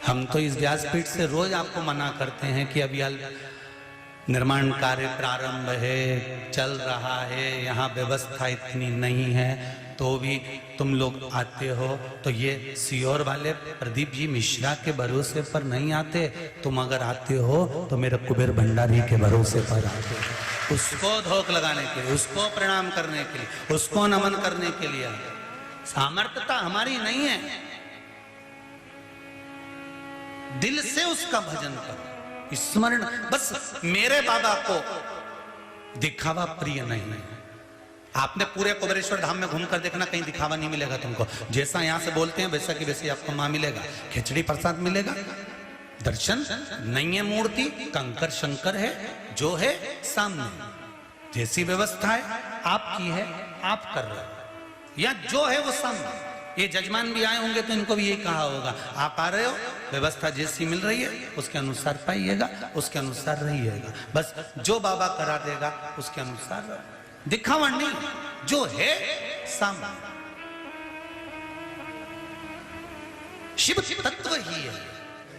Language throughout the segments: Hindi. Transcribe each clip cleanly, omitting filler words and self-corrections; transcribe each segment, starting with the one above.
हम तो इस व्यासपीठ से रोज आपको मना करते हैं कि अभी निर्माण कार्य प्रारंभ है, चल रहा है, यहाँ व्यवस्था इतनी नहीं है, तो भी तुम लोग आते हो। तो ये सीहोर वाले प्रदीप जी मिश्रा के भरोसे पर नहीं आते, तुम अगर आते हो तो मेरे कुबेर भंडारी के भरोसे पर आते हो। उसको धोख लगाने के लिए, उसको प्रणाम करने के लिए, उसको नमन करने के लिए। सामर्थ्यता हमारी नहीं है, दिल से उसका भजन करो, स्मरण। बस मेरे बाबा को दिखावा प्रिय नहीं है। आपने पूरे कुबेरेश्वर धाम में घूमकर देखना, कहीं दिखावा नहीं मिलेगा तुमको। जैसा यहां से बोलते हैं वैसा की वैसे आपको मां मिलेगा, खिचड़ी प्रसाद मिलेगा, दर्शन नहीं है, मूर्ति कंकर शंकर है, जो है सामने। जैसी व्यवस्था है आपकी है, आप कर रहे हो, या जो है वो सामने। ये जजमान भी आए होंगे तो इनको भी यही कहा होगा, आप आ रहे हो, व्यवस्था जैसी मिल रही है उसके अनुसार पाइएगा, उसके अनुसार रहिएगा। बस जो बाबा करा देगा उसके अनुसार, दिखावा नहीं, जो है सामने। शिव तत्व ही है।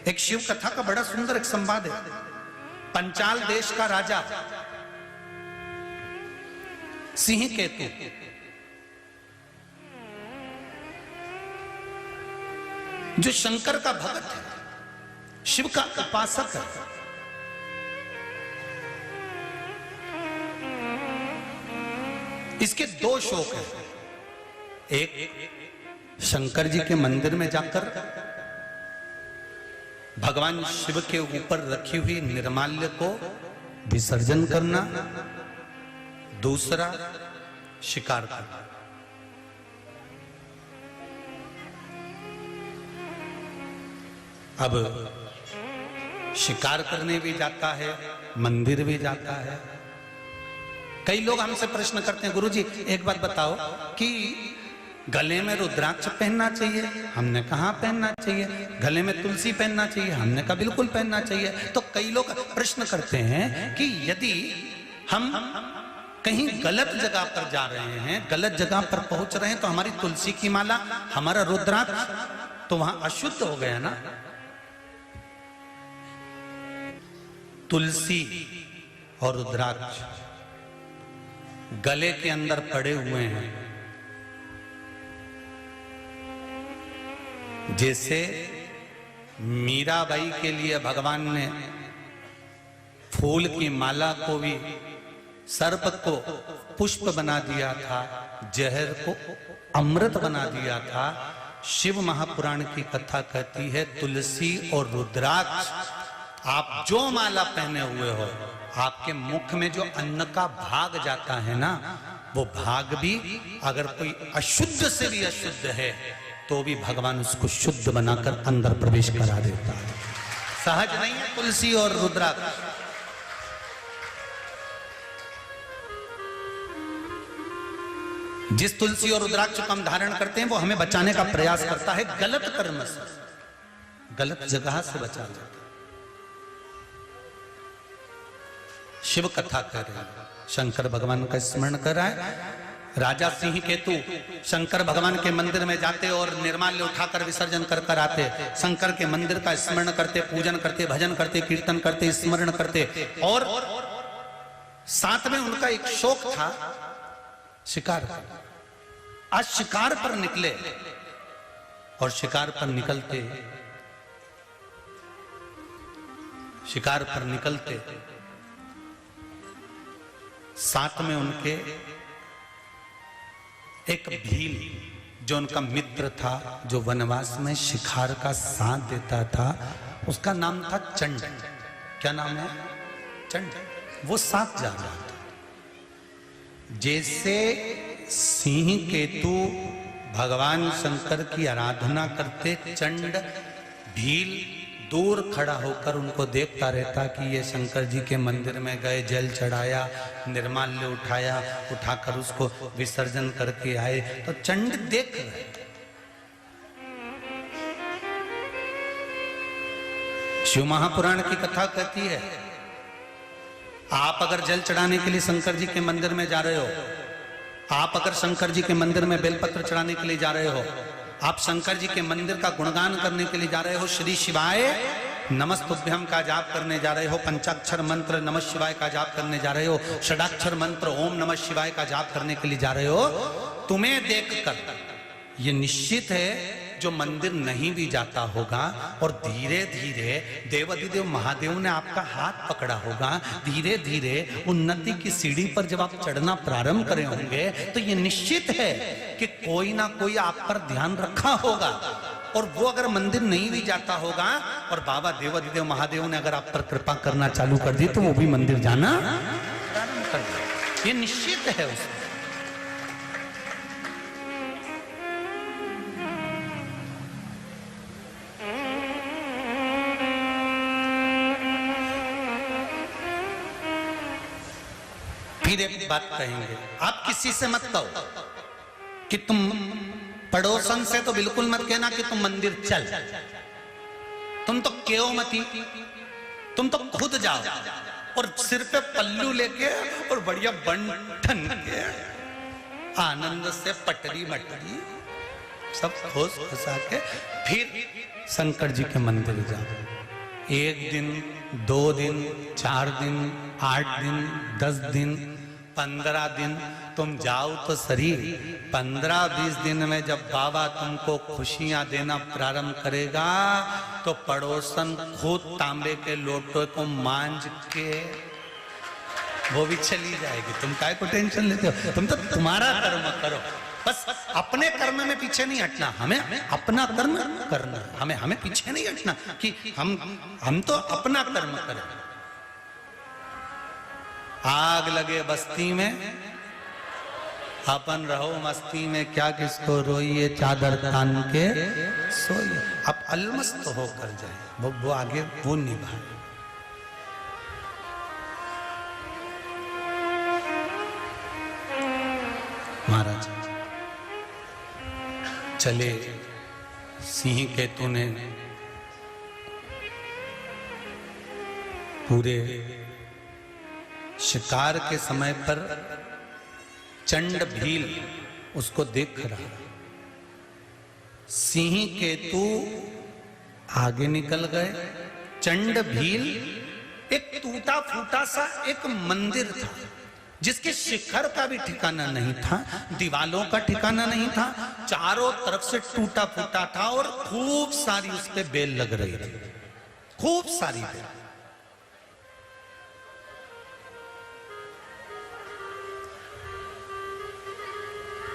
एक शिव कथा का बड़ा सुंदर एक संवाद है। पंचाल देश का राजा सिंह केतु जो शंकर का भक्त है, शिव का उपासक है, इसके दो शौक हैं। एक शंकर जी के मंदिर में जाकर भगवान शिव के ऊपर रखी हुई निर्माल्य को विसर्जन करना, दूसरा शिकार करना। अब शिकार करने भी जाता है, मंदिर भी जाता है। कई लोग हमसे प्रश्न करते हैं, गुरुजी एक बात बताओ कि गले में रुद्राक्ष पहनना चाहिए? हमने कहा पहनना चाहिए। गले में तुलसी पहनना चाहिए? हमने कहा बिल्कुल पहनना चाहिए। तो कई लोग प्रश्न करते हैं कि यदि हम कहीं गलत जगह पर जा रहे हैं, गलत जगह पर पहुंच रहे हैं, तो हमारी तुलसी की माला, हमारा रुद्राक्ष तो वहां अशुद्ध हो गया ना। तुलसी और रुद्राक्ष गले के अंदर पड़े हुए हैं। जैसे मीराबाई के लिए भगवान ने फूल की माला को भी, सर्प को पुष्प बना दिया था, जहर को अमृत बना दिया था। शिव महापुराण की कथा कहती है तुलसी और रुद्राक्ष, आप जो माला पहने हुए हो, आपके मुख में जो अन्न का भाग जाता है ना, वो भाग भी अगर कोई अशुद्ध से भी अशुद्ध है तो भी भगवान उसको शुद्ध बनाकर अंदर प्रवेश करा देता है। सहज नहीं है तुलसी और रुद्राक्ष। जिस तुलसी और रुद्राक्ष को हम धारण करते हैं वो हमें बचाने का प्रयास करता है गलत कर्म से, गलत जगह से बचा लेता है। शिव कथा कर रहे हैं, शंकर भगवान का स्मरण कर रहा है। राजा सिंह केतु शंकर भगवान के मंदिर में जाते और निर्माल्य उठाकर विसर्जन कर कर आते। शंकर के मंदिर का स्मरण करते, पूजन करते, भजन करते, कीर्तन करते, स्मरण करते। और साथ में उनका एक शौक था शिकार का। आज शिकार पर निकले और शिकार पर निकलते साथ में उनके एक भील, जो उनका मित्र था, जो वनवास में शिकार का साथ देता था, उसका नाम था चंड। क्या नाम है? चंड। वो साथ जा रहा था। जैसे सिंह केतु भगवान शंकर की आराधना करते, चंड भील दूर खड़ा होकर उनको देखता रहता कि ये शंकर जी के मंदिर में गए, जल चढ़ाया, निर्माल्य उठाया, उठाकर उसको विसर्जन करके आए। तो चंड देख रहे। शिव महापुराण की कथा कहती है, आप अगर जल चढ़ाने के लिए शंकर जी के मंदिर में जा रहे हो, आप अगर शंकर जी के मंदिर में बेलपत्र चढ़ाने के लिए जा रहे हो, आप शंकर जी के मंदिर का गुणगान करने के लिए जा रहे हो, श्री शिवाय नमस्तुभ्यम का जाप करने जा रहे हो, पंचाक्षर मंत्र नमः शिवाय का जाप करने जा रहे हो, षडाक्षर मंत्र ओम नमः शिवाय का जाप करने के लिए जा रहे हो, तुम्हें देखकर ये निश्चित है जो मंदिर नहीं भी जाता होगा और धीरे धीरे देवाधिदेव महादेव ने आपका हाथ पकड़ा होगा, धीरे धीरे उन्नति की सीढ़ी पर जब आप चढ़ना प्रारंभ करे होंगे तो ये निश्चित है कि कोई ना कोई आप पर ध्यान रखा होगा। और वो अगर मंदिर नहीं भी जाता होगा और बाबा देवाधिदेव महादेव ने अगर आप पर कृपा करना चालू कर दी तो वो भी मंदिर जाना प्रारंभ कर दिया, ये निश्चित है उसमें। फिर एक बात कहेंगे, आप किसी से मत कहो कि तुम पड़ोसन से तो बिल्कुल मत कहना कि तुम मंदिर चल, तुम तो क्यों मती, तुम तो खुद जाओ और सिर पे पल्लू लेके और बढ़िया बंठन के आनंद से पटरी मटरी सब खोस खसा के फिर शंकर जी के मंदिर जाओ। 1 दिन 2 दिन 4 दिन 8 दिन 10 दिन 15 दिन तुम जाओ तो सही, 15-20 दिन में जब बाबा तुमको खुशियां देना प्रारंभ करेगा तो पड़ोसन खुद तांबे के लोटो को मांझ के वो भी चली जाएगी। तुम काय को टेंशन लेते हो, तुम तो तुम्हारा कर्म करो, बस अपने कर्म में पीछे नहीं हटना, हमें अपना कर्म करना, हमें पीछे नहीं हटना कि हम तो अपना कर्म करें। आग लगे बस्ती में अपन रहो मस्ती में, क्या किसको रोइए चादर तान के सोइए। आप अलमस्त होकर जाए, वो आगे वो निभाए। महाराज चले, सिंह केतु ने पूरे शिकार के समय पर चंड भील उसको देख रहा, सिंह केतु आगे निकल गए, चंड भील एक टूटा फूटा सा एक मंदिर था जिसके शिखर का भी ठिकाना नहीं था, दीवालों का ठिकाना नहीं था, चारों तरफ से टूटा फूटा था और खूब सारी उस पे बेल लग रही थी, खूब सारी बेल।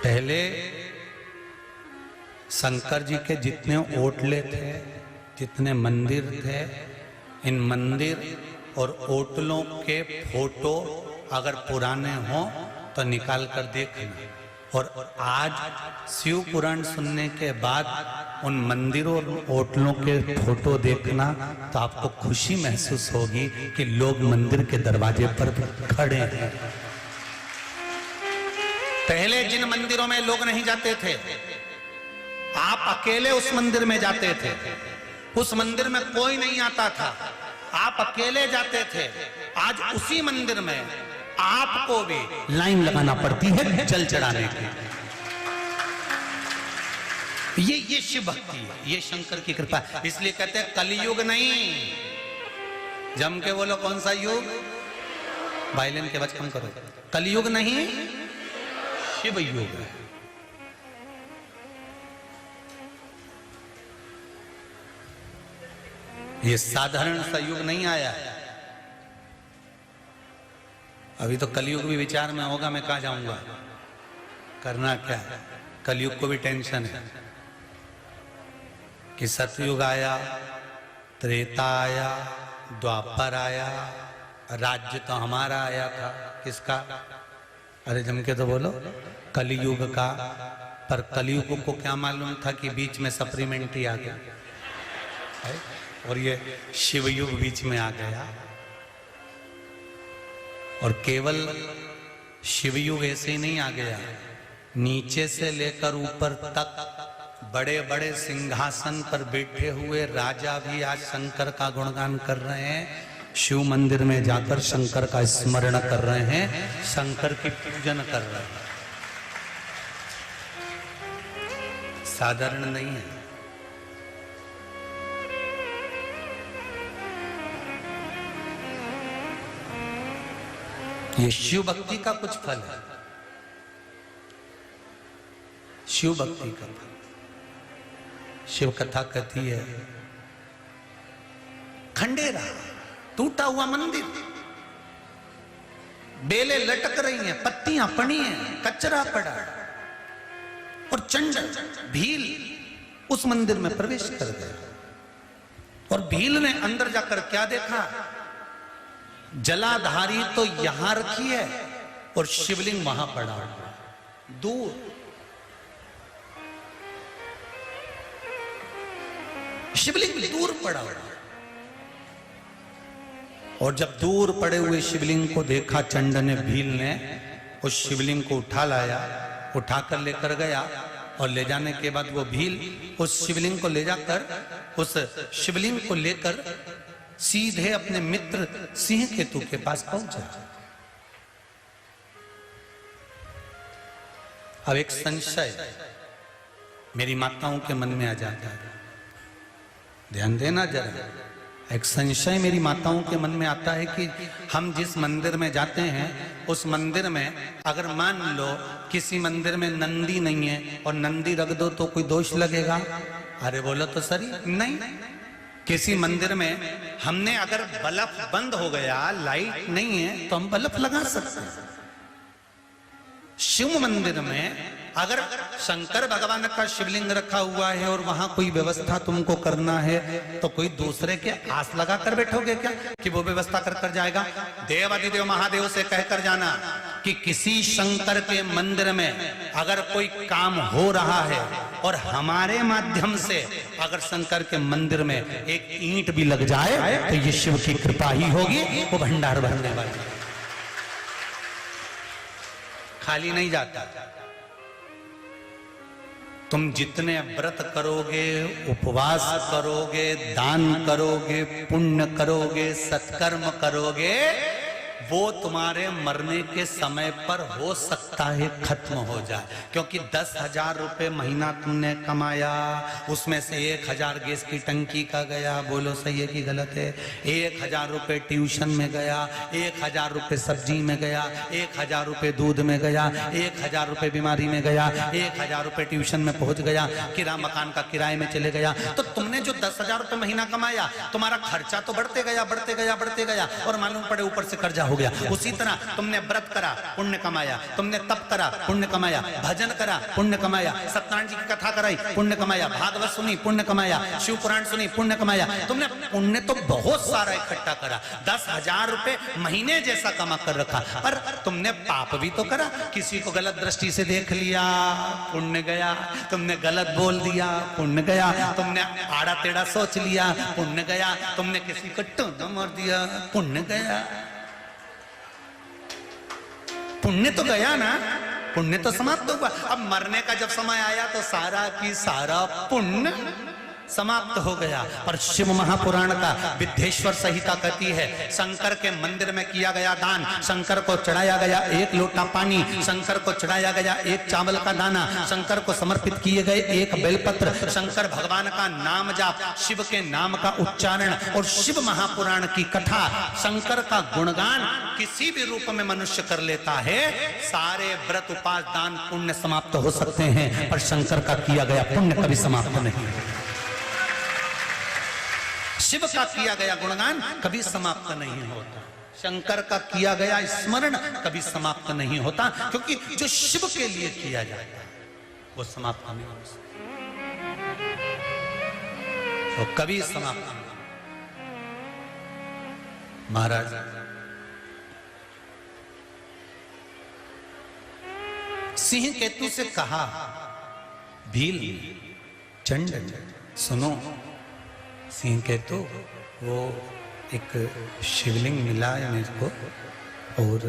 पहले शंकर जी के जितने ओटले थे, जितने मंदिर थे, इन मंदिर और ओटलों के फोटो अगर पुराने हों तो निकाल कर देखना। और आज शिव पुराण सुनने के बाद उन मंदिरों और ओटलों के फोटो देखना तो आपको खुशी महसूस होगी कि लोग मंदिर के दरवाजे पर खड़े हैं। पहले जिन मंदिरों में लोग नहीं जाते थे, आप अकेले उस मंदिर में जाते थे, उस मंदिर में कोई नहीं आता था, आप अकेले जाते थे। आज उसी मंदिर में आपको भी लाइन लगाना पड़ती है जल चढ़ाने की। ये शिव भक्ति है, ये शंकर की कृपा है। इसलिए कहते हैं कलयुग नहीं, जम के बोलो कौन सा युग, वायलिन के बच कम करो, कलयुग नहीं शिव युग है। ये साधारण सा युग नहीं आया है। अभी तो कलयुग भी विचार में होगा, मैं कहाँ जाऊंगा, करना क्या है। कलयुग को भी टेंशन है कि सतयुग आया, त्रेता आया, द्वापर आया, राज्य तो हमारा आया था, किसका, अरे जम के तो बोलो, कलयुग का। पर कलयुग को क्या मालूम था कि बीच में सप्लीमेंट ही आ गया और ये शिवयुग बीच में आ गया। और केवल शिवयुग ऐसे ही नहीं आ गया, नीचे से लेकर ऊपर तक बड़े बड़े सिंहासन पर बैठे हुए राजा भी आज शंकर का गुणगान कर रहे हैं, शिव मंदिर में जाकर शंकर का स्मरण कर रहे हैं, शंकर की पूजन कर रहे हैं। साधारण नहीं है। ये शिव भक्ति का कुछ फल है, शिव भक्ति का फल। शिव कथा कहती है, खंडेरा, टूटा हुआ मंदिर, बेले लटक रही हैं, पत्तियां पड़ी हैं, कचरा पड़ा, और चंडल भील उस मंदिर में प्रवेश कर गया। और भील ने अंदर जाकर क्या देखा? जलाधारी तो यहां रखी है और शिवलिंग वहां पड़ा हुआ दूर। शिवलिंग दूर पड़ा हुआ। और जब दूर पड़े हुए शिवलिंग को देखा चंड ने, भील ने उस शिवलिंग को उठा लाया, उठाकर लेकर गया। और ले जाने के बाद वो भील उस शिवलिंग को ले जाकर, उस शिवलिंग को लेकर सीधे अपने मित्र सिंह केतु के पास पहुंचा। अब एक संशय मेरी माताओं के मन में आ जाता है, ध्यान देना जरा। एक संशय मेरी माताओं के मन में आता है कि हम जिस मंदिर में जाते हैं उस मंदिर में अगर मान लो किसी मंदिर में नंदी नहीं है और नंदी रख दो तो कोई दोष लगेगा? अरे बोलो तो सही नहीं। किसी मंदिर में हमने अगर बल्ब बंद हो गया, लाइट नहीं है, तो हम बल्ब लगा सकते हैं। शिव मंदिर में अगर शंकर भगवान का शिवलिंग रखा हुआ है और वहां कोई व्यवस्था तुमको करना है तो कोई दूसरे के आस लगा कर बैठोगे क्या कि वो व्यवस्था कर कर जाएगा? देवाधिदेव महादेव से कहकर जाना कि किसी शंकर के मंदिर में अगर कोई काम हो रहा है और हमारे माध्यम से अगर शंकर के मंदिर में एक ईंट भी लग जाए तो ये शिव की कृपा ही होगी, वो भंडार भरने वाली, खाली नहीं जाता। तुम जितने व्रत करोगे, उपवास करोगे, दान करोगे, पुण्य करोगे, सत्कर्म करोगे, वो तुम्हारे मरने के समय पर हो सकता है खत्म हो जाए। क्योंकि 10,000 रुपए महीना तुमने कमाया, उसमें से 1,000 गैस की टंकी का गया, बोलो सही है कि गलत है? 1,000 रुपए ट्यूशन में गया, 1,000 रुपए सब्जी में गया, 1,000 रुपए दूध में गया, 1,000 रुपए बीमारी में गया, 1,000 रुपए ट्यूशन में पहुंच गया, किराया मकान का किराए में चले गया। तो तुमने जो 10,000 रुपए महीना कमाया, तुम्हारा खर्चा तो बढ़ते गया, बढ़ते गया, बढ़ते गया, और मालूम पड़े ऊपर से कर्जा हो गया। उसी तरह तुमने व्रत करा, पुण्य कमाया, तुमने तप करा, पुण्य कमाया, भजन करा, पुण्य कमाया, सत्यनारायण जी की कथा कराई, पुण्य कमाया, भागवत सुनी, पुण्य कमाया, शिव पुराण सुनी, पुण्य कमाया। तुमने पुण्य तो बहुत सारा इकट्ठा करा, 10,000 रुपए महीने जैसा कमा कर रखा, पर तुमने पाप भी तो करा। किसी को गलत दृष्टि से देख लिया, पुण्य गया। तुमने गलत बोल दिया, पुण्य गया। तुमने आड़ा टेढ़ा सोच लिया, पुण्य गया। तुमने किसी को टोना मार दिया, पुण्य गया। पुण्य तो गया ना, पुण्य तो समाप्त हुआ। अब मरने का जब समय आया तो सारा की सारा पुण्य समाप्त हो गया। पर शिव महापुराण का विद्येश्वर संहिता कहती है, शंकर के मंदिर में किया गया दान, शंकर को चढ़ाया गया 1 लोटा पानी, शंकर को चढ़ाया गया 1 चावल का दाना, शंकर को समर्पित किए गए 1 बेलपत्र, शंकर भगवान का नाम जाप, शिव के नाम का उच्चारण और शिव महापुराण की कथा, शंकर का गुणगान किसी भी रूप में मनुष्य कर लेता है, सारे व्रत उपास दान पुण्य समाप्त हो सकते हैं, पर शंकर का किया गया पुण्य कभी समाप्त नहीं। शिव का किया गया गुणगान कभी समाप्त नहीं होता, शंकर का किया गया स्मरण कभी समाप्त नहीं होता, क्योंकि जो शिव के लिए किया जाता है वो समाप्त नहीं हो सकता, वो कभी समाप्त नहीं। महाराज सिंह केतु से कहा, भील चंड सुनो, सिंह केतु वो एक शिवलिंग मिला है मेरे को, और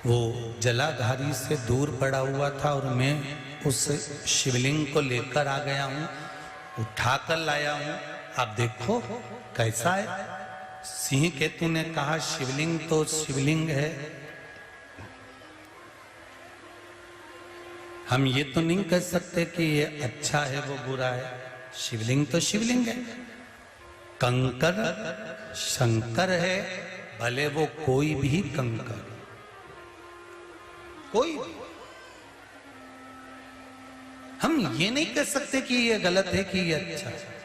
वो जलाधारी से दूर पड़ा हुआ था और मैं उस शिवलिंग को लेकर आ गया हूँ, उठा कर लाया हूँ, आप देखो कैसा है। सिंह केतु ने कहा, शिवलिंग तो शिवलिंग है, हम ये तो नहीं कह सकते कि ये अच्छा है वो बुरा है। शिवलिंग तो शिवलिंग है, कंकर शंकर है, भले वो कोई भी कंकर, कोई भी। हम ये नहीं कह सकते कि ये गलत है कि ये अच्छा है।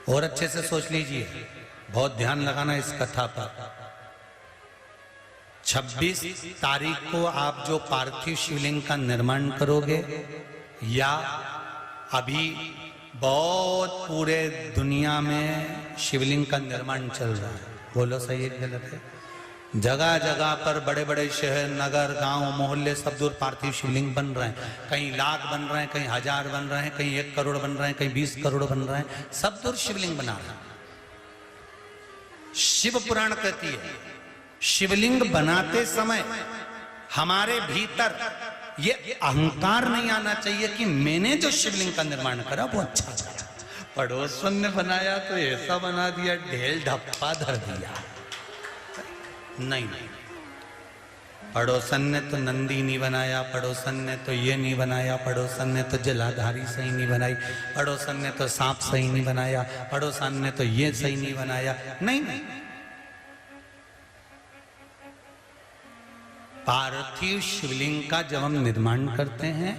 और अच्छे से सोच लीजिए, बहुत ध्यान लगाना इस कथा पर। 26 तारीख को आप जो पार्थिव शिवलिंग का निर्माण करोगे, या अभी बहुत पूरे दुनिया में शिवलिंग का निर्माण चल रहा है, बोलो सही है गलत है? जगह जगह पर बड़े बड़े शहर, नगर, गांव, मोहल्ले सब दूर पार्थिव शिवलिंग बन रहे हैं। कहीं लाख बन रहे हैं, कहीं हजार बन रहे हैं, कहीं 1 करोड़ बन रहे हैं, कहीं 20 करोड़ बन रहे हैं, सब दूर शिवलिंग बना रहे हैं। शिव पुराण कहती है, शिवलिंग बनाते समय हमारे भीतर ये अहंकार नहीं आना चाहिए कि मैंने जो शिवलिंग का निर्माण करा वो अच्छा करा, पड़ोसन ने बनाया तो ऐसा बना दिया, ढेल ढप्पा धर दिया। नहीं, पड़ोसन ने तो नंदी नहीं बनाया, पड़ोसन ने तो ये नहीं बनाया, पड़ोसन ने तो जलाधारी सही नहीं बनाई, पड़ोसन ने तो सांप सही नहीं बनाया, पड़ोसन ने तो ये सही नहीं बनाया। नहीं, पार्थिव शिवलिंग का जब हम निर्माण करते हैं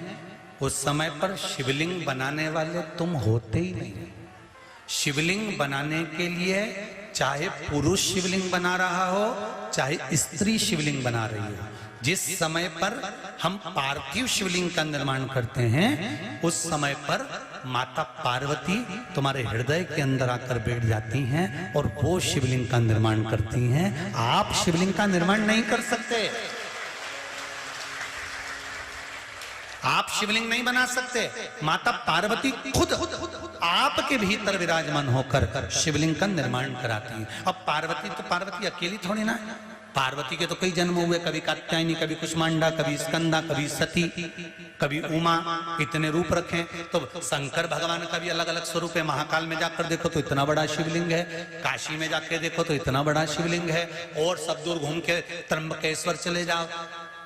उस समय पर शिवलिंग बनाने वाले तुम होते ही नहीं। शिवलिंग बनाने के लिए चाहे पुरुष शिवलिंग बना रहा हो, चाहे स्त्री शिवलिंग बना रही हो, जिस समय पर हम पार्थिव शिवलिंग का निर्माण करते हैं उस समय पर माता पार्वती तुम्हारे हृदय के अंदर आकर बैठ जाती हैं और वो शिवलिंग का निर्माण करती हैं। आप शिवलिंग का निर्माण नहीं कर सकते, आप शिवलिंग नहीं बना सकते। माता पार्वती खुद आपके भीतर विराजमान होकर शिवलिंग का निर्माण कराती है। अब पार्वती अकेली थोड़ी ना है, पार्वती के तो कई जन्म हुए, कभी कात्यायनी, कभी कुष्मांडा, कभी स्कंदा, कभी सती, कभी उमा, इतने रूप रखे। तो शंकर भगवान का भी अलग अलग स्वरूप है। महाकाल में जाकर देखो तो इतना बड़ा शिवलिंग है, काशी में जाके देखो तो इतना बड़ा शिवलिंग है, और सब दूर घूम के त्र्यंबकेश्वर चले जाओ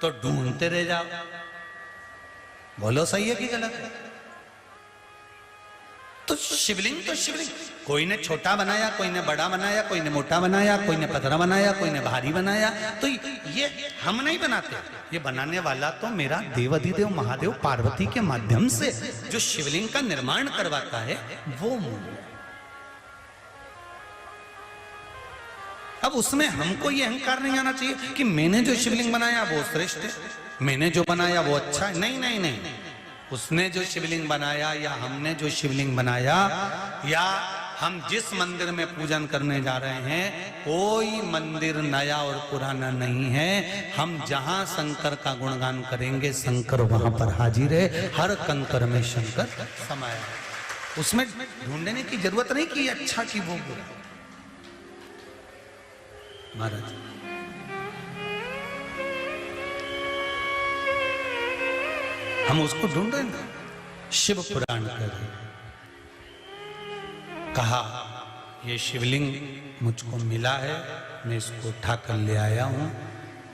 तो ढूंढते रह जाओ। बोलो सही है कि गलत है? तो शिवलिंग तो शिवलिंग, कोई ने छोटा बनाया, कोई ने बड़ा बनाया, कोई ने मोटा बनाया, कोई ने पतला बनाया, कोई ने भारी बनाया। तो ये हम नहीं बनाते, ये बनाने वाला तो मेरा देवाधिदेव महादेव पार्वती के माध्यम से जो शिवलिंग का निर्माण करवाता है वो मूल। अब उसमें हमको ये अहंकार नहीं आना चाहिए कि मैंने जो शिवलिंग बनाया वो श्रेष्ठ है, मैंने जो बनाया वो अच्छा है। नहीं नहीं नहीं, उसने जो शिवलिंग बनाया या हमने जो शिवलिंग बनाया या हम जिस मंदिर में पूजन करने जा रहे हैं, कोई मंदिर नया और पुराना नहीं है। हम जहां शंकर का गुणगान करेंगे शंकर वहां पर हाजिर है, हर कंकर में शंकर समाया है। उसमें ढूंढने की जरूरत नहीं कि अच्छा कि वो बुरा। महाराज हम उसको ढूंढ रहे हैं। शिव पुराण कर कहा ये शिवलिंग मुझको मिला है, मैं इसको उठाकर ले आया हूं।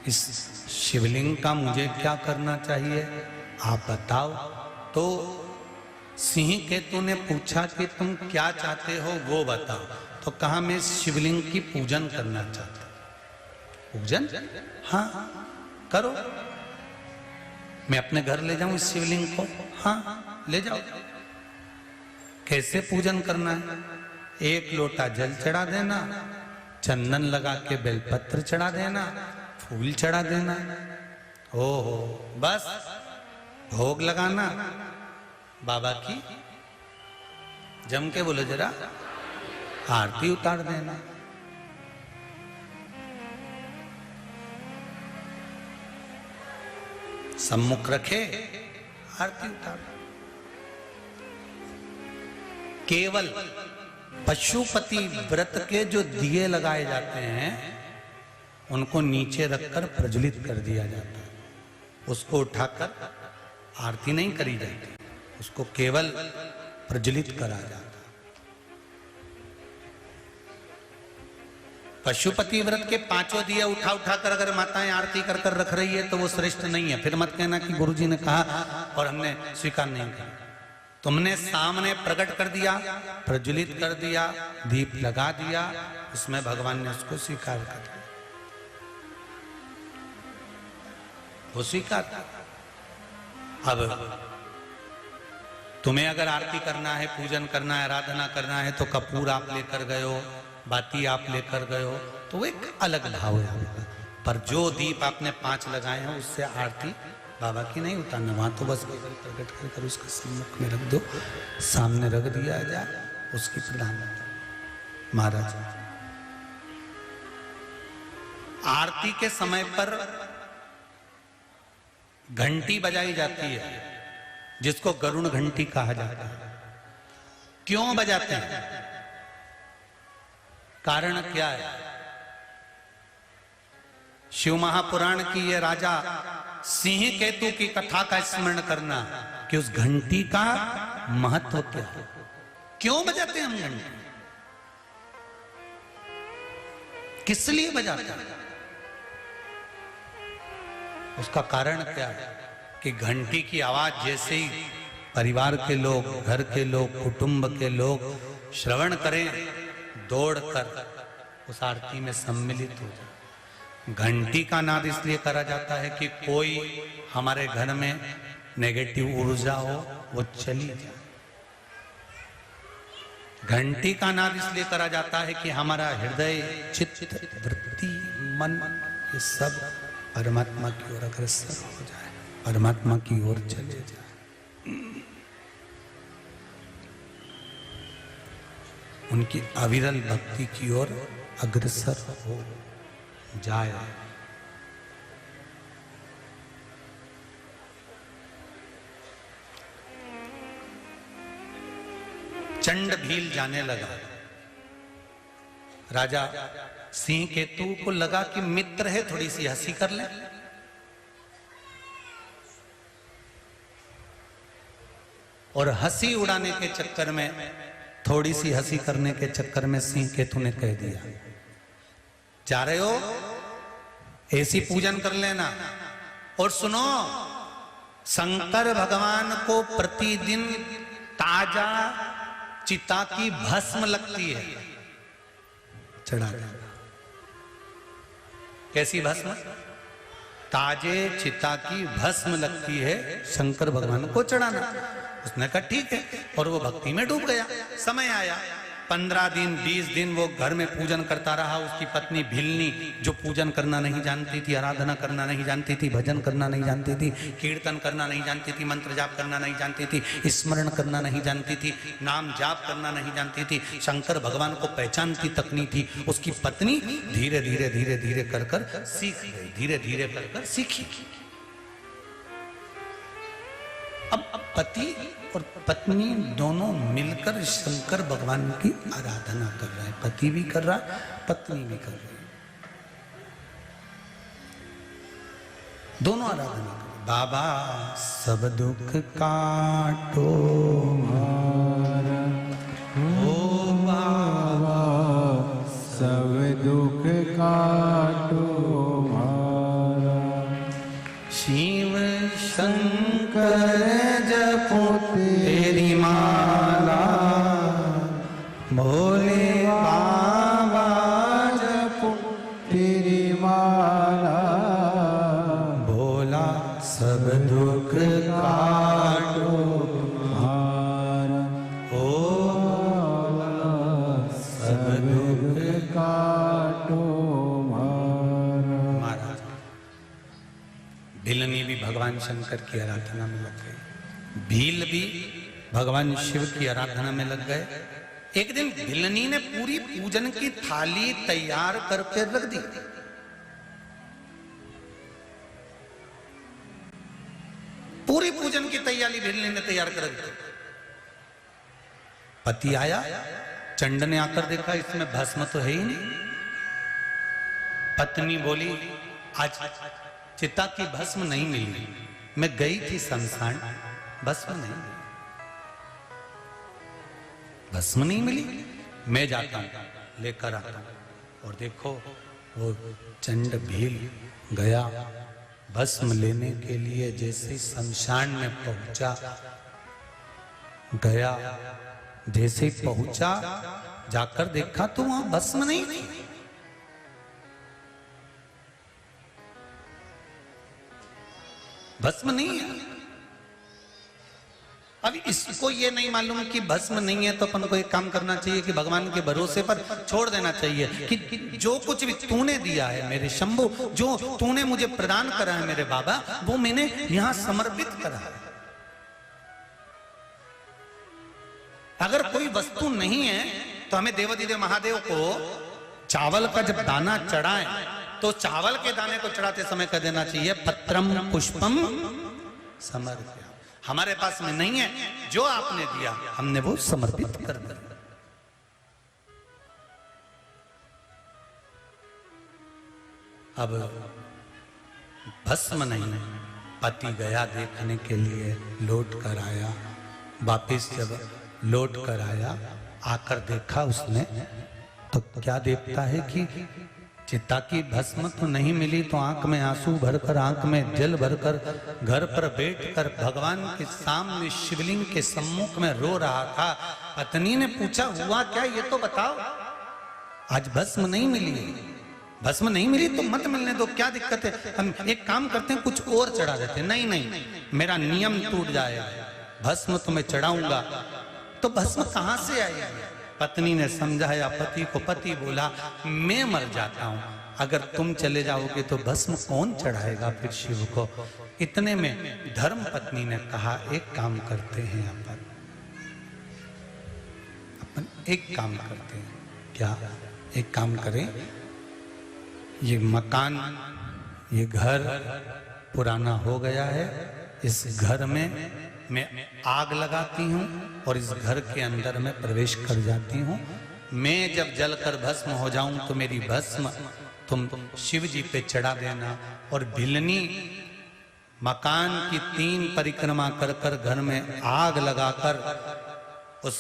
इस शिवलिंग का मुझे क्या करना चाहिए आप बताओ। तो सिंह केतु ने पूछा कि तुम क्या चाहते हो वो बताओ। तो कहा मैं शिवलिंग की पूजन करना चाहता हूं। पूजन? हाँ करो, मैं अपने घर ले जाऊं इस शिवलिंग को? हाँ ले जाओ। कैसे पूजन करना है? 1 लोटा जल चढ़ा देना, चंदन लगा के बेलपत्र चढ़ा देना, फूल चढ़ा देना, ओहो बस भोग लगाना। बाबा की जम के बोलो जरा आरती उतार देना। सम्मुख रखे आरती उतार। केवल पशुपति व्रत के जो दिए लगाए जाते हैं उनको नीचे रखकर प्रज्वलित कर दिया जाता है, उसको उठाकर आरती नहीं करी जाती, उसको केवल प्रज्वलित करा जाता। पशुपति व्रत के 5 दिए उठा उठा कर अगर माताएं आरती कर कर रख रही है तो वो श्रेष्ठ नहीं है। फिर मत कहना कि गुरुजी ने कहा और हमने स्वीकार नहीं किया। तुमने सामने प्रकट कर दिया, प्रज्वलित कर दिया, दीप लगा दिया, उसमें भगवान ने उसको स्वीकार कर दिया, वो स्वीकार। अब तुम्हें अगर आरती करना है, पूजन करना है, आराधना करना है तो कपूर आप लेकर गए हो, बाती आप लेकर गए हो, तो वो एक अलग भाव है। पर जो दीप आपने 5 लगाए हैं उससे आरती बाबा की नहीं उतारना। वहां तो बस केवल प्रकट कर उसके सम्मुख में रख दो, सामने रख दिया जाए, उसकी प्रधानता। महाराज आरती के समय पर घंटी बजाई जाती है जिसको गरुड़ घंटी कहा जाता है। क्यों बजाते हैं, कारण क्या है? शिव महापुराण की ये राजा सिंह केतु की कथा का स्मरण करना कि उस घंटी का महत्व क्या है, क्यों बजाते हैं हम घंटी, किस लिए बजाते हैं, उसका कारण क्या है? कि घंटी की आवाज जैसे ही परिवार के लोग, घर के लोग, कुटुंब के लोग श्रवण करें, दौड़कर उस आरती में सम्मिलित हो जाए। घंटी का नाद इसलिए करा जाता है कि कोई हमारे घर में नेगेटिव ऊर्जा हो वो चली जाए। घंटी का नाद इसलिए करा जाता है कि हमारा हृदय, चित्त, वृत्ति, मन ये सब परमात्मा की ओर अग्रसर हो जाए, परमात्मा की ओर चले जाए, उनकी अविरल भक्ति की ओर अग्रसर हो जाए। चंड भील जाने लगा। राजा सिंह केतु को लगा कि मित्र है, थोड़ी सी हंसी कर ले। और हंसी उड़ाने के चक्कर में, थोड़ी सी हंसी करने के चक्कर में सिंह केतु ने कह दिया, जा रहे हो ऐसी पूजन कर लेना। और सुनो, शंकर भगवान को प्रतिदिन ताजा चिता की भस्म लगती है, चढ़ा। कैसी भस्म? ताजे चिता की भस्म लगती है शंकर भगवान को चढ़ाना। उसने कहा ठीक है, और वो भक्ति में डूब गया। समय आया, 15 दिन 20 दिन वो घर में पूजन करता रहा। उसकी पत्नी भिलनी, जो पूजन करना नहीं जानती थी, आराधना करना नहीं जानती थी, भजन करना नहीं जानती थी, कीर्तन करना नहीं जानती थी, मंत्र जाप करना नहीं जानती थी, स्मरण करना नहीं जानती थी, नाम जाप करना नहीं जानती थी, शंकर भगवान को पहचानती तक नहीं थी। उसकी पत्नी धीरे धीरे धीरे धीरे कर कर सीख गई, धीरे धीरे कर कर सीखी। अब पति और पत्नी दोनों मिलकर शंकर भगवान की आराधना कर रहे हैं। पति भी कर रहा है, पत्नी भी कर रही है, दोनों आराधना कर रहे। बाबा सब दुख काटो मारा, ओ बाबा सब दुख काटो मारा, शिव शंकर जपो तेरी माला, भोले बाबा जपो तेरी माला, भोला सब दुख काटो मारा, ओ सब दुख काटो मारा। महाराज भिलनी भी भगवान शंकर की आराधना में लग गए, भील भी भगवान शिव की आराधना में लग गए। एक दिन भिलनी ने पूरी पूजन की थाली तैयार करके रख दी। पूरी पूजन की तैयारी भिलनी ने तैयार कर रख दी। पति आया, चंड ने आकर देखा इसमें भस्म तो है ही नहीं। पत्नी बोली, आज चिता की भस्म नहीं मिली, मैं गई थी शमशान, भस्म नहीं मिली, भस्म नहीं मिली, मैं जाता हूं लेकर आता हूं। और देखो वो चंड भील गया भस्म लेने के लिए, जैसे शमशान में पहुंचा, गया जैसे ही पहुंचा, जाकर देखा तो वहां भस्म नहीं थी। भस्म नहीं है। अब इसको ये नहीं मालूम कि भस्म नहीं है, तो अपन को एक काम करना चाहिए कि भगवान के भरोसे पर छोड़ देना चाहिए कि जो कुछ भी तूने दिया है मेरे शंभु, जो तूने मुझे प्रदान करा है मेरे बाबा, वो मैंने यहां समर्पित करा है। अगर कोई वस्तु नहीं है तो हमें देवाधिदेव महादेव को चावल का जब दाना चढ़ाए तो चावल के दाने को चढ़ाते समय कह देना चाहिए पत्रम पुष्पम समर्पया। हमारे पास में नहीं है, जो आपने दिया हमने वो समर्पित कर दिया। अब भस्म नहीं, पति गया देखने के लिए, लौट कर आया। वापिस जब लौट कर आया, आकर देखा उसने तो क्या देखता है कि चिता की भस्म तो नहीं मिली, तो आंख में आंसू भरकर, आंख में जल भरकर घर पर बैठकर भगवान के सामने शिवलिंग के सम्मुख में रो रहा था। पत्नी ने पूछा हुआ क्या, ये तो बताओ। आज भस्म नहीं मिली, भस्म नहीं मिली तो मत मिलने दो, क्या दिक्कत है, हम एक काम करते हैं कुछ और चढ़ा देते। नहीं नहीं, मेरा नियम टूट जाएगा, भस्म तुम्हें चढ़ाऊंगा। तो भस्म कहां से आई? पत्नी ने समझाया पति को। पति बोला मैं मर जाता हूं, अगर तुम चले जाओगे तो भस्म कौन चढ़ाएगा फिर शिव को। इतने में धर्म पत्नी ने कहा एक काम करते हैं, अपन एक काम करते हैं। क्या? एक काम करें, ये मकान, ये घर पुराना हो गया है, इस घर में मैं आग लगाती हूं और इस घर के अंदर मैं प्रवेश कर जाती हूं। मैं जब जलकर भस्म हो जाऊं तो मेरी भस्म तुम शिव जी पे चढ़ा देना, और भिलनी मकान की 3 परिक्रमा कर कर घर में आग लगाकर उस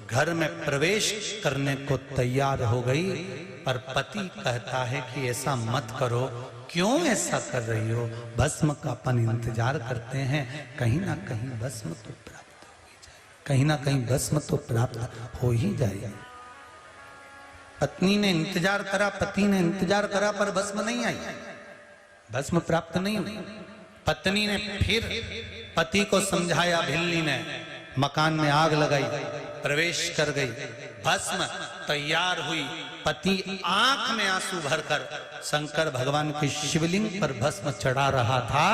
घर में प्रवेश करने को तैयार हो गई। पर पति कहता है कि ऐसा मत करो। क्यों ऐसा कर रही हो? भस्म का अपन इंतजार करते हैं, कहीं ना कहीं भस्म तो प्राप्त हो ही जाए, कहीं ना कहीं भस्म तो प्राप्त हो ही जाएगा। पत्नी ने इंतजार करा, पति ने इंतजार करा, पर भस्म नहीं आई, भस्म प्राप्त नहीं हुई। पत्नी ने फिर पति को समझाया, भिल्ली ने मकान में आग लगाई, प्रवेश कर गई, भस्म तैयार हुई। पति आंख में आंसू भरकर शंकर भगवान के शिवलिंग पर भस्म चढ़ा रहा था।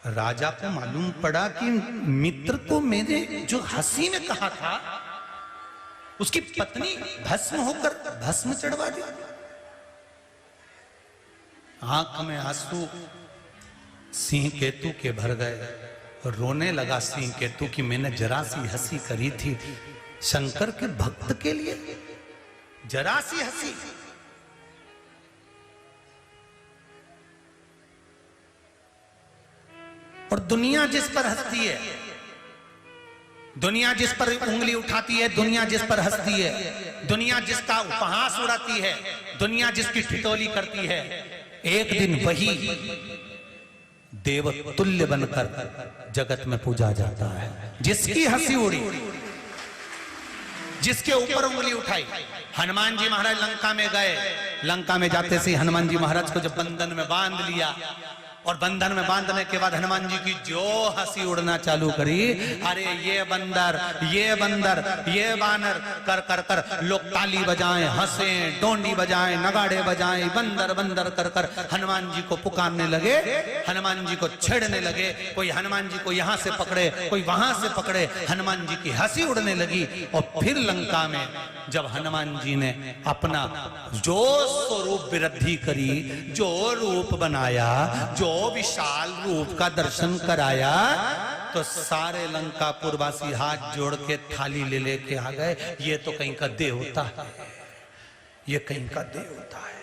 राजा को मालूम पड़ा कि मित्र को मेरे जो हंसी में कहा था, उसकी पत्नी भस्म होकर भस्म चढ़वा दी। आंख में आंसू सिंह केतु के भर गए, रोने लगा सिंह केतु कि मैंने जरा सी हंसी करी थी शंकर के भक्त के लिए, जरा सी हंसी। और दुनिया जिस पर हंसती है, दुनिया जिस पर उंगली उठाती है, दुनिया जिस पर हंसती है, दुनिया जिसका उपहास उड़ाती है, दुनिया जिसकी ठिठोली करती है, एक दिन वही देवतुल्य बनकर जगत में पूजा जाता है। जिसकी हंसी उड़ी, जिसके ऊपर उंगली उठाई। हनुमान जी महाराज लंका में गए, लंका में जाते से हनुमान जी महाराज को जब बंधन में बांध लिया, और बंधन में बांधने के बाद हनुमान जी की जो हंसी उड़ना चालू करी, अरे ये बंदर, ये बंदर, ये बानर कर कर कर लोग ताली बजाएं, हंसे, डोंडी बजाएं, नगाड़े बजाएं, बंदर बंदर कर कर हनुमान जी को पुकारने लगे, हनुमान जी को छेड़ने लगे। कोई हनुमान जी को यहां से पकड़े, कोई वहां से पकड़े, हनुमान जी की हंसी उड़ने लगी। और फिर लंका में जब हनुमान जी ने अपना जो स्वरूप वृद्धि करी, जो रूप बनाया, जो विशाल रूप का दर्शन कराया, तो सारे लंका पुरवासी हाथ जोड़ के थाली ले लेके आ गए। ये तो कहीं का देवता है, ये कहीं का देवता है।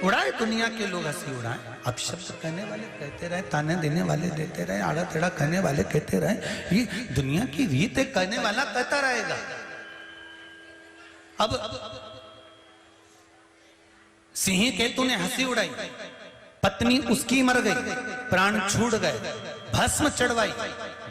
उड़ाए, दुनिया के लोग हंसी उड़ाए। अब शब्द कहने वाले कहते रहे, ताने देने वाले देते रहे, आड़ा टेढ़ा कहने वाले कहते रहे। ये दुनिया की रीत है, कहने वाला कहता रहेगा। अब सिंह केतु ने हंसी उड़ाई, पत्नी उसकी मर गई, प्राण छूट गए, भस्म चढ़वाई।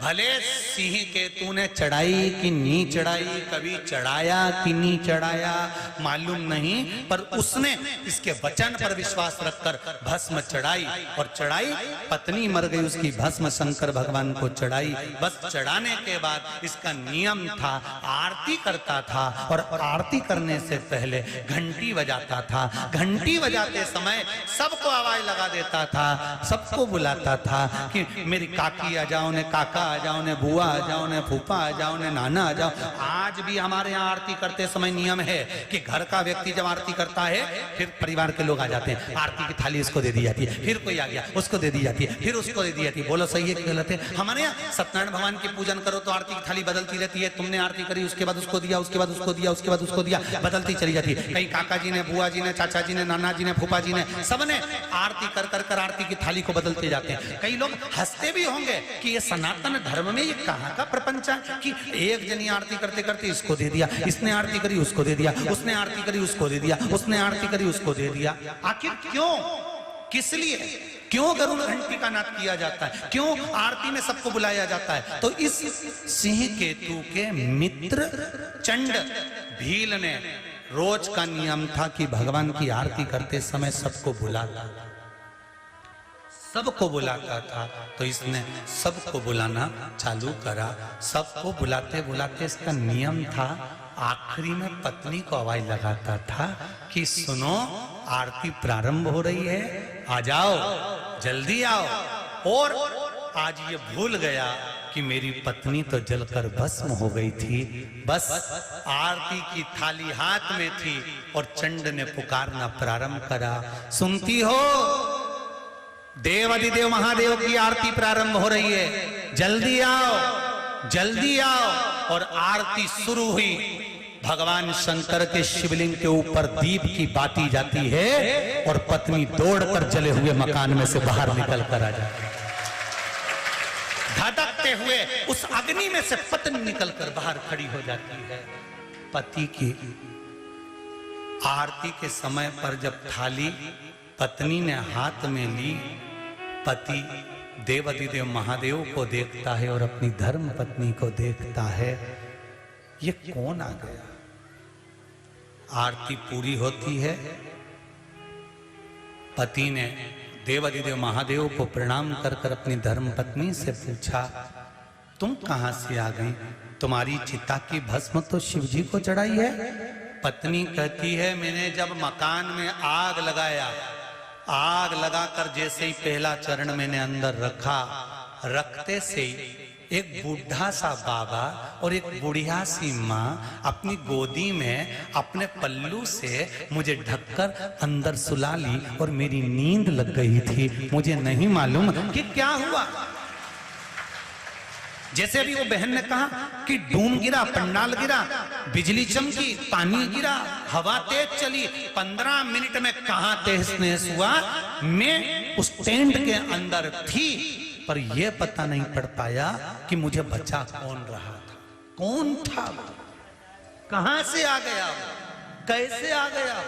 भले सिंह केतु ने चढ़ाई कि नहीं चढ़ाई, कभी चढ़ाया कि नहीं चढ़ाया मालूम नहीं, पर उसने इसके वचन पर विश्वास रखकर भस्म चढ़ाई। और चढ़ाई, पत्नी मर गई, उसकी भस्म शंकर भगवान को चढ़ाई। बस चढ़ाने के बाद इसका नियम था, आरती करता था और आरती करने से पहले घंटी बजाता था। घंटी बजाते समय सबको आवाज लगा देता था, सबको बुलाता था कि मेरी काकी आ जाओ ने, काका आ जाओ ने, बुआ आ जाओ ने, फूफा आ जाओ ने, नाना आ जाओ। आज भी हमारे यहाँ आरती करते समय नियम है कि घर का व्यक्ति जब आरती करता है फिर परिवार के लोग आ जाते हैं, आरती की थाली उसको दे दी जाती है, फिर कोई आ गया उसको दे दी जाती है, फिर उसको दे दी जाती है। बोलो सही है कि गलत है? हमारे यहाँ सत्यनारायण भगवान की पूजन करो तो आरती की थाली बदलती रहती है। तुमने आरती करी, उसके बाद उसको दिया, उसके बाद उसको दिया, उसके बाद उसको दिया, बदलती चली जाती है। कहीं काका जी ने, बुआ जी ने, चाचा जी ने, नाना जी ने, फूफा जी ने, सबने आरती कर कर कर आरती की थाली को बदलते जाते हैं। कई लोग हंसते भी होंगे कि ये सनातन धर्म में ये कहाँ का प्रपंच है कि एक जनी आरती करते करते इसको दे दिया, इसने आरती करी उसको दे दिया, उसने आरती करी उसको दे दिया, उसने आरती करी उसको दे दिया। आखिर क्यों, किस लिए, क्यों गरुड़ घंटी का नाद किया जाता है, क्यों आरती में सबको बुलाया जाता है? तो इस सिंह केतु के मित्र चंड भील ने रोज का नियम था कि भगवान की आरती करते समय सबको बुलाता, सबको बुलाता था। तो इसने सबको बुलाना चालू करा। सबको बुलाते बुलाते इसका नियम था, आखिरी में पत्नी को आवाज लगाता था कि सुनो आरती प्रारंभ हो रही है, आ जाओ, जल्दी आओ। और आज ये भूल गया कि मेरी पत्नी तो जलकर भस्म हो गई थी। बस आरती की थाली हाथ में थी और चंड ने पुकारना प्रारंभ करा, सुनती हो देवाधिदेव महादेव की आरती प्रारंभ हो रही है, जल्दी आओ, जल्दी आओ। और आरती शुरू हुई। भगवान शंकर के शिवलिंग के ऊपर दीप की बाती जाती है और पत्नी दौड़कर जले हुए मकान में से बाहर निकल कर आ जाती है। धधकते हुए उस अग्नि में से पत्नी निकलकर बाहर खड़ी हो जाती है। पति की आरती के समय पर जब थाली पत्नी ने हाथ में ली, पति देवाधिदेव महादेव को देखता है और अपनी धर्म पत्नी को देखता है, ये कौन आ गया? आरती पूरी होती है। पति ने देवाधिदेव महादेव को प्रणाम कर कर अपनी धर्म पत्नी से पूछा, तुम कहां से आ गई? तुम्हारी चिता की भस्म तो शिवजी को चढ़ाई है। पत्नी कहती है, मैंने जब मकान में आग लगाया, आग लगाकर जैसे ही पहला चरण मैंने अंदर रखा, रखते से ही एक बूढ़ा सा बाबा और एक बुढ़िया सी माँ अपनी गोदी में अपने पल्लू से मुझे ढककर अंदर सुला ली और मेरी नींद लग गई थी। मुझे नहीं मालूम कि क्या हुआ। जैसे अभी वो बहन ने कहा कि डूम गिरा, पंडाल गिरा, बिजली चमकी, पानी गिरा, हवा तेज चली, 15 मिनट में कहां तहस नहस हुआ। मैं उस टेंट के अंदर थी पर यह पता नहीं पड़ पाया कि मुझे बचा कौन रहा था, कौन था वो, कहां से आ गया, कैसे आ गया।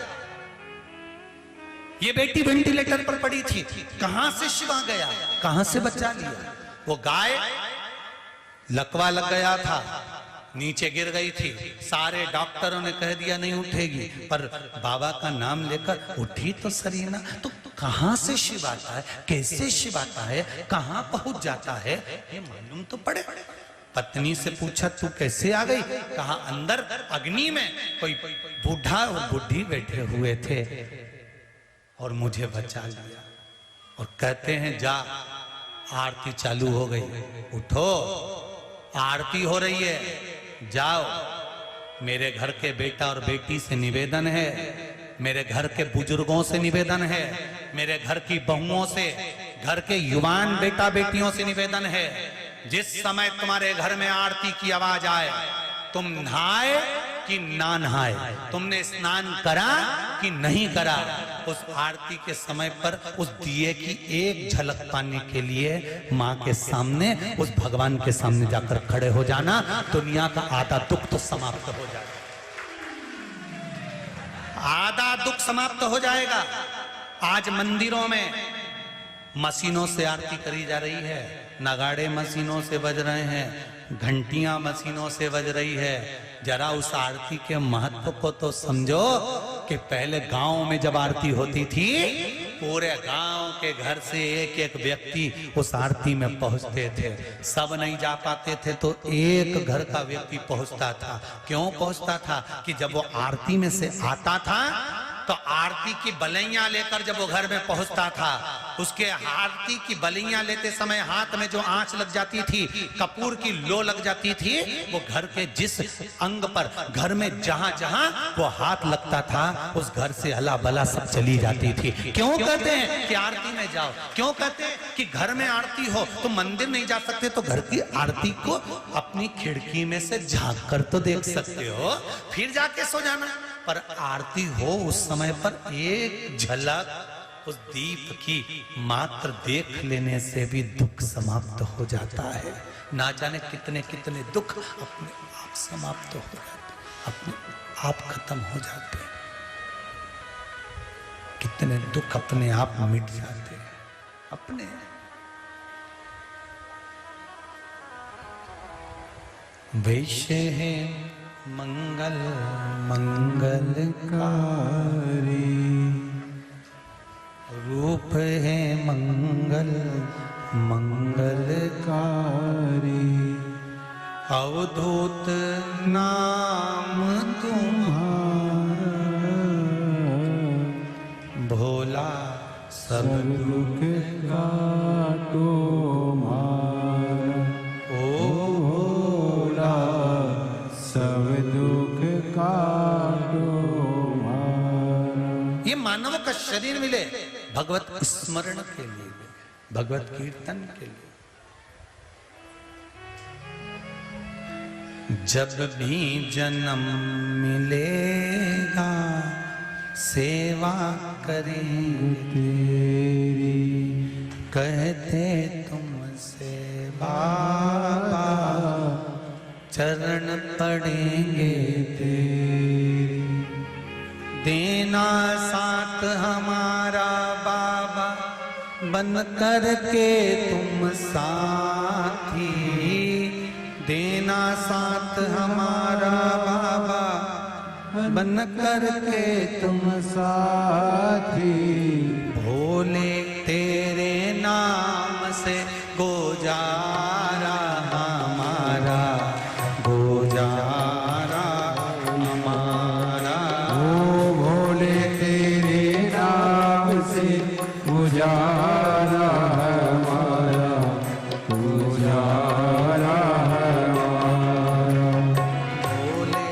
ये बेटी वेंटिलेटर पर पड़ी थी, कहां से शिव आ गया, कहां से बचा लिया। वो गाय लकवा लग गया था, नीचे गिर गई थी, सारे डॉक्टरों ने कह दिया नहीं उठेगी, पर बाबा का नाम लेकर उठी तो सरीना। तो कहां से शिव आता है, कैसे शिव आता है, कहां पहुंच जाता है, ये मालूम तो पड़े। पत्नी से पूछा तू कैसे आ गई? कहा अंदर अग्नि में कोई बूढ़ा और बुढ़ी बैठे हुए थे और मुझे बचा लिया। और कहते हैं जा आरती चालू हो गई, उठो आरती हो रही है, जाओ। मेरे घर के बेटा और बेटी से निवेदन है, मेरे घर के बुजुर्गों से निवेदन है, मेरे घर की बहुओं से, घर के युवान बेटा बेटियों से निवेदन है, जिस समय तुम्हारे घर में आरती की आवाज आए, तुम नहाए कि ना नहाए, तुमने स्नान करा कि नहीं करा, उस आरती के समय पर उस दिए की एक झलक पाने के लिए माँ के सामने, उस भगवान के सामने जाकर खड़े हो जाना। दुनिया का आधा दुख तो समाप्त हो जाएगा, आधा दुख समाप्त हो जाएगा। आज मंदिरों में मशीनों से आरती करी जा रही है, नगाड़े मशीनों से बज रहे हैं, घंटियां मशीनों से बज रही है। जरा उस आरती के महत्व को तो समझो कि पहले गांव में जब आरती होती थी, पूरे गांव के घर से एक एक व्यक्ति उस आरती में पहुंचते थे। सब नहीं जा पाते थे तो एक घर का व्यक्ति पहुंचता था। क्यों पहुंचता था? कि जब वो आरती में से आता था तो आरती की बलैया लेकर जब वो घर में पहुंचता था, उसके आरती की बलैया लेते समय हाथ में जो आंच लग जाती थी, कपूर की लो लग जाती थी, वो घर के जिस अंग पर, घर में जहां जहां वो हाथ लगता था, उस घर से हला बला सब चली जाती थी। क्यों कहते हैं कि आरती में जाओ? क्यों कहते हैं कि घर में आरती हो तो मंदिर नहीं जा सकते, तो घर की आरती को अपनी खिड़की में से झांक कर तो देख सकते हो, फिर जाके सो जाना। पर आरती हो उस समय पर एक झलक उस दीप की मात्र देख लेने से भी दुख समाप्त हो जाता है। ना जाने कितने कितने दुख अपने आप समाप्त हो जाते, अपने आप खत्म हो जाते, कितने दुख अपने आप मिट जाते हैं अपने। वैश्य है मंगल मंगलकारी, रूप है मंगल मंगलकारी, अवधूत नाम तुम्हारा, भोला सब दुख काटो मारा, ओ भोला सब दुख काटो मारा। ये मानव का शरीर मिले भगवत स्मरण के लिए, भगवत कीर्तन के लिए। जब भी जन्म मिलेगा सेवा करेंगे तेरी, कहते तुमसे बाबा चरण पड़ेंगे तेरे, देना साथ हमारा बाबा बन कर के तुम साथी, देना साथ हमारा बाबा बन कर के तुम साथी, भोले तेरे नाम से गुजारा हमारा, गुजारा हमारा, ओ भोले तेरे नाम से गुजारा हमारा, गुजारा हमारा, भोले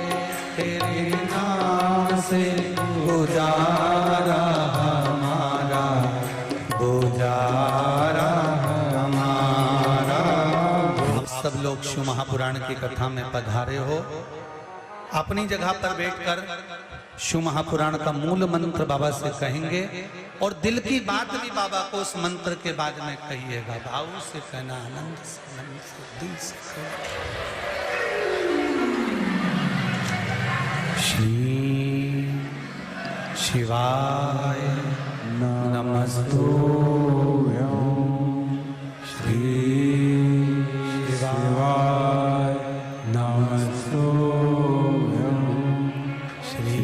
तेरे नाम से गुजारा हमारा, गुजारा हमारा। आप सब लोग शिव महापुराण की कथा में पधारे हो, अपनी जगह पर बैठकर शिव महापुराण का मूल मंत्र बाबा से कहेंगे और दिल की बात भी बाबा को उस मंत्र के बाद में कहिएगा। भाव से कहना, आनंद से, मन से, दिल से श्री शिवाय नमस्तुभ्यं, श्री शिवाय नमस्तुभ्यं, श्री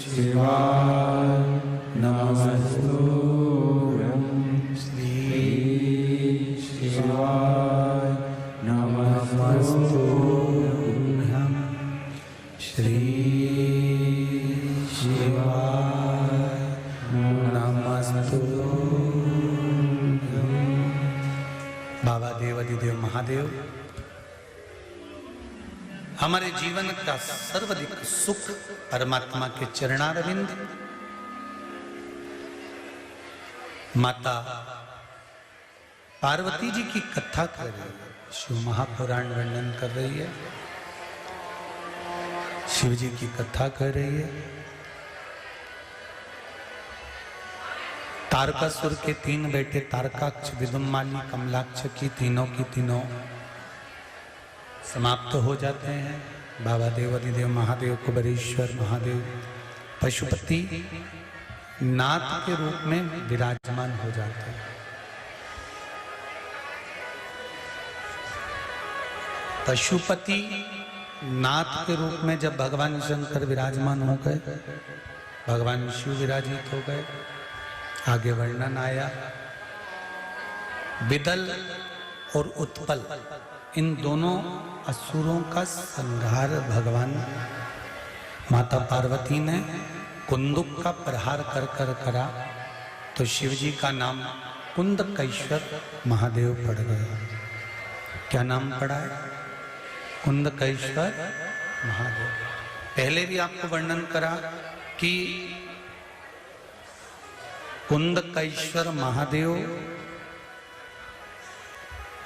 शिवाय नमस्तुभ्यं, श्री शिवाय नमस्तुभ्यं, श्री शिवाय नमस्तुभ्यं। बाबा देवाधिदेव महादेव हमारे जीवन का सर्वाधिक सुख परमात्मा के चरणारविंद, माता पार्वती जी की कथा कर रही है, शिव महापुराण वर्णन कर रही है, शिव जी की कथा कर रही है। तारकासुर के 3 बेटे तारकाक्ष, विदुम्माली, कमलाक्ष की तीनों समाप्त हो जाते हैं। बाबा देव, अधिदेव, महादेव, कुबेरेश्वर महादेव पशुपति नाथ के रूप में विराजमान हो जाते हैं। पशुपति नाथ के रूप में जब भगवान शंकर विराजमान हो गए, भगवान शिव विराजित हो गए, आगे वर्णन आया। विदल और उत्पल इन दोनों असुरों का संहार भगवान माता पार्वती ने कुंदुक का प्रहार कर कर करा, तो शिव जी का नाम कुंदकेश्वर महादेव पड़ गया। क्या नाम पड़ा है? कुंदकेश्वर महादेव। पहले भी आपको वर्णन करा कि कुंदकेश्वर महादेव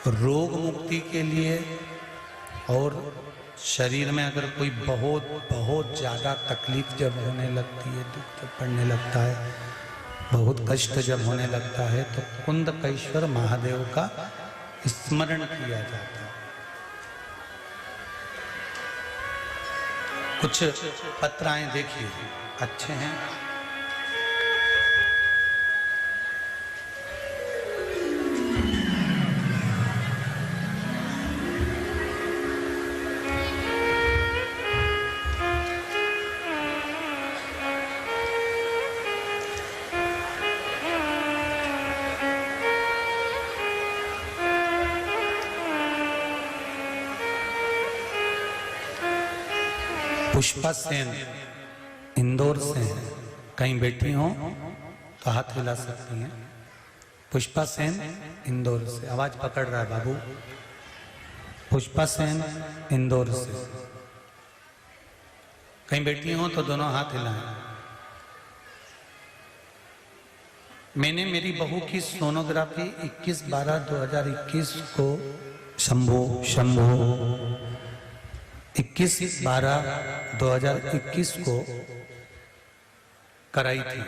रोग मुक्ति के लिए और शरीर में अगर कोई बहुत ज्यादा तकलीफ जब होने लगती है, दुख जब पड़ने लगता है, बहुत कष्ट जब होने लगता है, तो कुंदकेश्वर महादेव का स्मरण किया जाता है। कुछ पत्राएं देखिए, अच्छे हैं। पुष्पा सेन इंदौर से हैं, कहीं बैठी हो तो हाथ हिला सकती हैं। पुष्पा सेन इंदौर से, आवाज पकड़ रहा है बाबू। पुष्पा सेन इंदौर से कहीं बैठी हो तो दोनों हाथ हिलाएं। मैंने मेरी बहू की सोनोग्राफी 21/12/2021 को शंभो 21/12/2021 को कराई थी।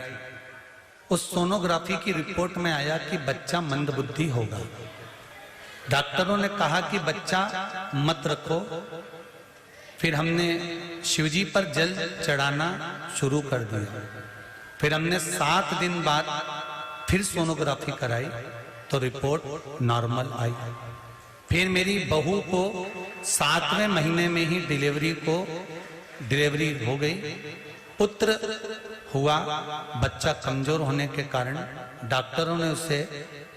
उस सोनोग्राफी की रिपोर्ट में आया कि बच्चा मंदबुद्धि होगा। डॉक्टरों ने कहा कि बच्चा मत रखो। फिर हमने शिवजी पर जल चढ़ाना शुरू कर दिया। फिर हमने 7 दिन बाद फिर सोनोग्राफी कराई तो रिपोर्ट नॉर्मल आई। फिर मेरी बहू को 7वें महीने में ही डिलीवरी हो गई, पुत्र हुआ। बच्चा कमजोर होने के कारण डॉक्टरों ने उसे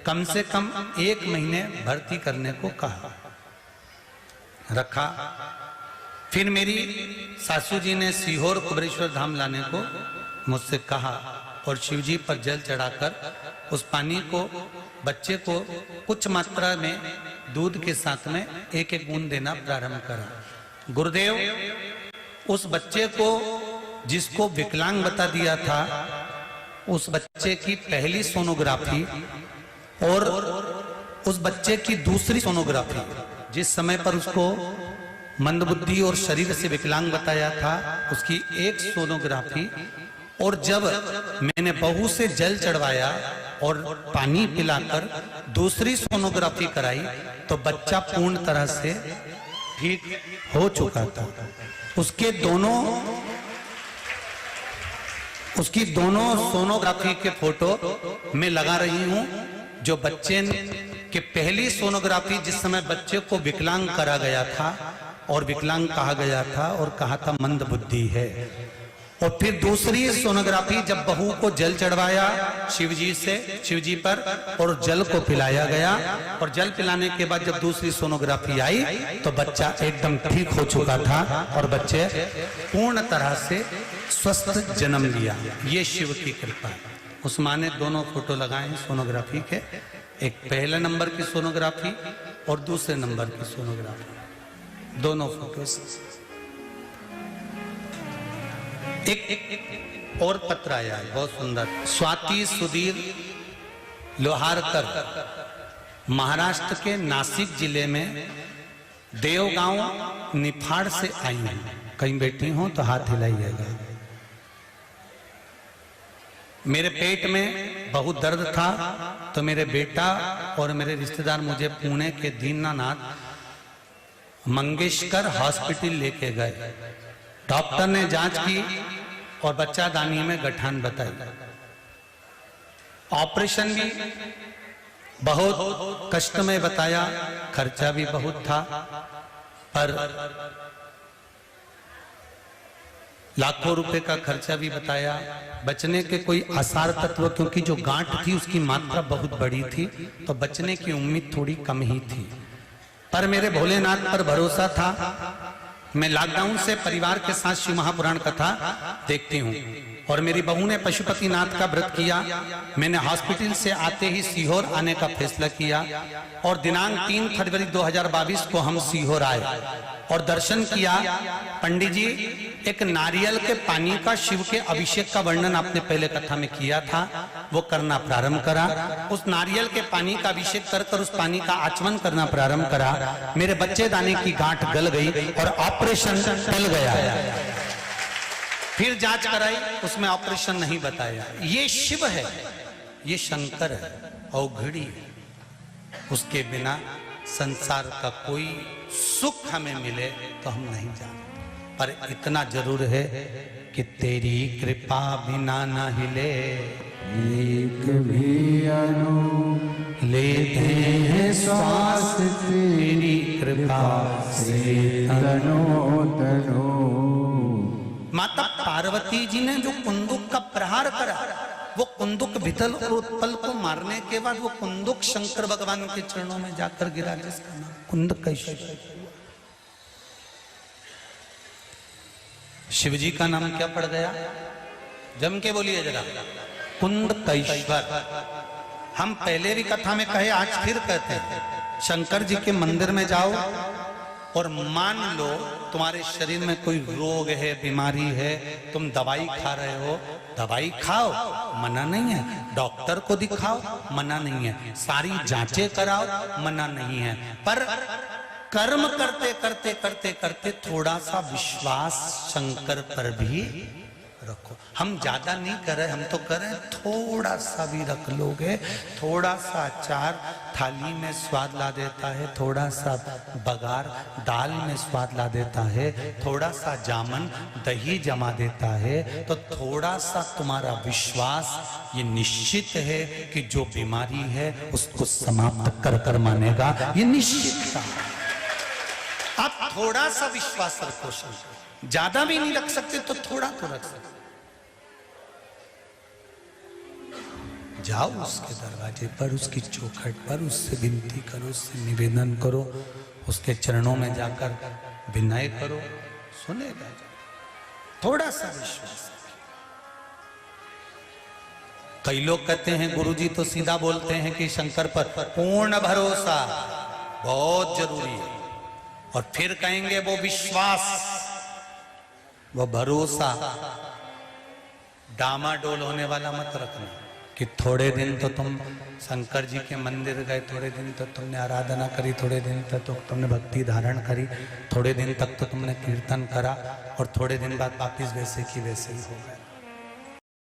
कम से कम 1 महीने भर्ती करने को कहा, रखा। फिर मेरी सासू जी ने सीहोर कुबेरेश्वर धाम लाने को मुझसे कहा और शिवजी पर जल चढ़ाकर उस पानी को बच्चे को कुछ मात्रा में दूध के साथ में 1-1 बूंद देना प्रारंभ करा। गुरुदेव उस बच्चे को जिसको विकलांग बता दिया था, उस बच्चे की पहली सोनोग्राफी और उस बच्चे की दूसरी सोनोग्राफी, जिस समय पर उसको मंदबुद्धि और शरीर से विकलांग बताया था, उसकी एक सोनोग्राफी, और जब मैंने बहू से जल चढ़वाया और पानी पिलाकर दूसरी सोनोग्राफी कराई तो बच्चा पूर्ण तरह से ठीक हो चुका था। उसकी दोनों सोनोग्राफी के फोटो मैं लगा रही हूं। जो बच्चे के पहली सोनोग्राफी जिस समय बच्चे को विकलांग करा गया था और विकलांग कहा गया था और कहा था मंदबुद्धि है, और फिर दूसरी सोनोग्राफी जब बहू को जल चढ़वाया शिवजी पर और जल को पिलाया गया, और जल पिलाने के बाद जब दूसरी सोनोग्राफी आई तो बच्चा एकदम ठीक हो चुका था और बच्चे पूर्ण तरह से स्वस्थ जन्म लिया। ये शिव की कृपा है। उस माँ ने दोनों फोटो लगाए हैं सोनोग्राफी के, एक पहले नंबर की सोनोग्राफी और दूसरे नंबर की सोनोग्राफी, दोनों फोटो। एक और पत्र आया है बहुत सुंदर। स्वाति सुधीर लोहारकर महाराष्ट्र के नासिक जिले में देवगांव निफाड़ से आई हैं। कहीं बैठी हो तो हाथ हिलाइएगा। मेरे पेट में बहुत दर्द था, तो मेरे बेटा और मेरे रिश्तेदार मुझे पुणे के दीनानाथ मंगेशकर हॉस्पिटल लेके गए। डॉक्टर ने जांच की और बच्चा दानी में गठान बताई। ऑपरेशन भी बहुत कष्ट में बताया, खर्चा भी बहुत था, पर लाखों रुपए का खर्चा भी बताया। बचने के कोई आसार तत्व, क्योंकि जो गांठ थी उसकी मात्रा बहुत बड़ी थी, तो बचने की उम्मीद थोड़ी कम ही थी। पर मेरे भोलेनाथ पर भरोसा था। मैं लॉकडाउन से परिवार के साथ शिव महापुराण कथा देखती हूँ, और मेरी बहू ने पशुपतिनाथ का व्रत किया। मैंने हॉस्पिटल से आते ही सीहोर आने का फैसला किया, और दिनांक 3 फरवरी 2022 को हम सीहोर आए और दर्शन किया। पंडित जी, एक नारियल के पानी का शिव के अभिषेक का वर्णन आपने पहले कथा में किया था, वो करना प्रारंभ करा। उस नारियल के पानी का अभिषेक कर उस पानी का आचमन करना प्रारंभ करा। मेरे बच्चे दाने की गांठ गल गई और ऑपरेशन टल गया। फिर जांच कराई, उसमें ऑपरेशन नहीं बताया। ये शिव है, ये शंकर है, औघड़ी है। उसके बिना संसार का कोई सुख हमें मिले तो हम नहीं जानते, पर इतना जरूर है कि तेरी कृपा बिना न हिले एक भी अनु लेते हैं श्वास, तेरी कृपा से तनो तनो। माता पार्वती जी ने जो कुंदुक का प्रहार करा, वो कुंदुक भितल और उत्पल को मारने के बाद वो कुंदुक शंकर भगवान के चरणों में जाकर गिरा, जिसका नाम कुंदकेश्वर। शिव जी का नाम क्या पड़ गया? जम के बोलिए जरा, कुंदकेश्वर। हम पहले भी कथा में कहे, आज फिर कहते हैं, शंकर जी के मंदिर में जाओ और मान लो तुम्हारे शरीर में कोई रोग है, बीमारी है, तुम दवाई खा रहे हो, दवाई खाओ, मना नहीं है। डॉक्टर को दिखाओ, मना नहीं है। सारी जांचें कराओ, मना नहीं है। पर कर्म करते करते करते करते थोड़ा सा विश्वास शंकर पर भी रखो। हम ज्यादा नहीं कर रहे, हम तो कर रहे हैं, थोड़ा सा भी रख लोगे, थोड़ा सा अचार थाली में स्वाद ला देता है, थोड़ा सा बघार दाल में स्वाद ला देता है, थोड़ा सा जामन दही जमा देता है, तो थोड़ा सा तुम्हारा विश्वास ये निश्चित है कि जो बीमारी है उसको समाप्त कर कर मानेगा, ये निश्चित था। आप थोड़ा सा विश्वास रखो, ज्यादा भी नहीं रख सकते तो थोड़ा तो रख सकते। जाओ उसके दरवाजे पर, उसकी चौखट पर, उससे विनती करो, उससे निवेदन करो, उसके चरणों में जाकर विनय करो, सुनेगा। थोड़ा सा विश्वास। कई लोग कहते हैं गुरुजी तो सीधा बोलते हैं कि शंकर पर पूर्ण भरोसा बहुत जरूरी है, और फिर कहेंगे वो विश्वास, वो भरोसा डामाडोल होने वाला मत रखना कि थोड़े दिन तो तुम शंकर जी के मंदिर गए, थोड़े दिन तो तुमने आराधना करी, थोड़े दिन तक तो तुमने भक्ति धारण करी, थोड़े दिन तक तो तुमने कीर्तन करा, और थोड़े दिन बाद वापिस वैसे की वैसे ही हो गए।